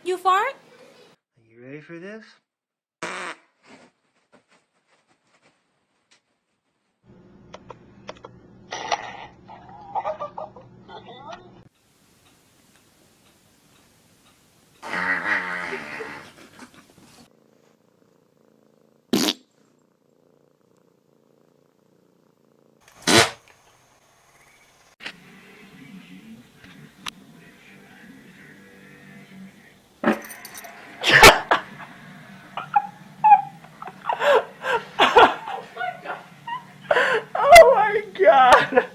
You fart? Are you ready for this? Oh my god!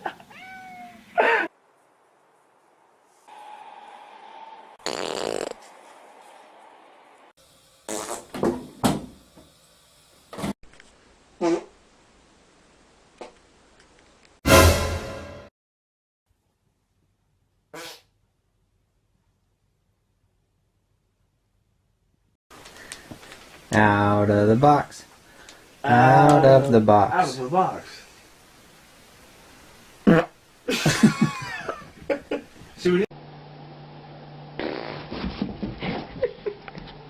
Out of the box. Out of the box. Out of the box.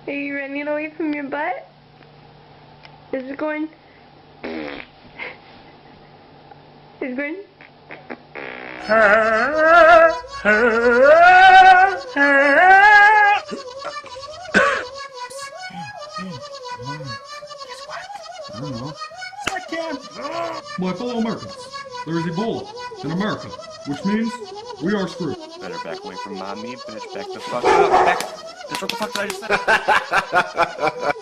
Are you running away from your butt? Is it going? Is it going? I don't know. My fellow Americans, there is Ebola in America, which means we are screwed. Better back away from mommy, bitch. Back the fuck up. Back. That's what the fuck did I just say?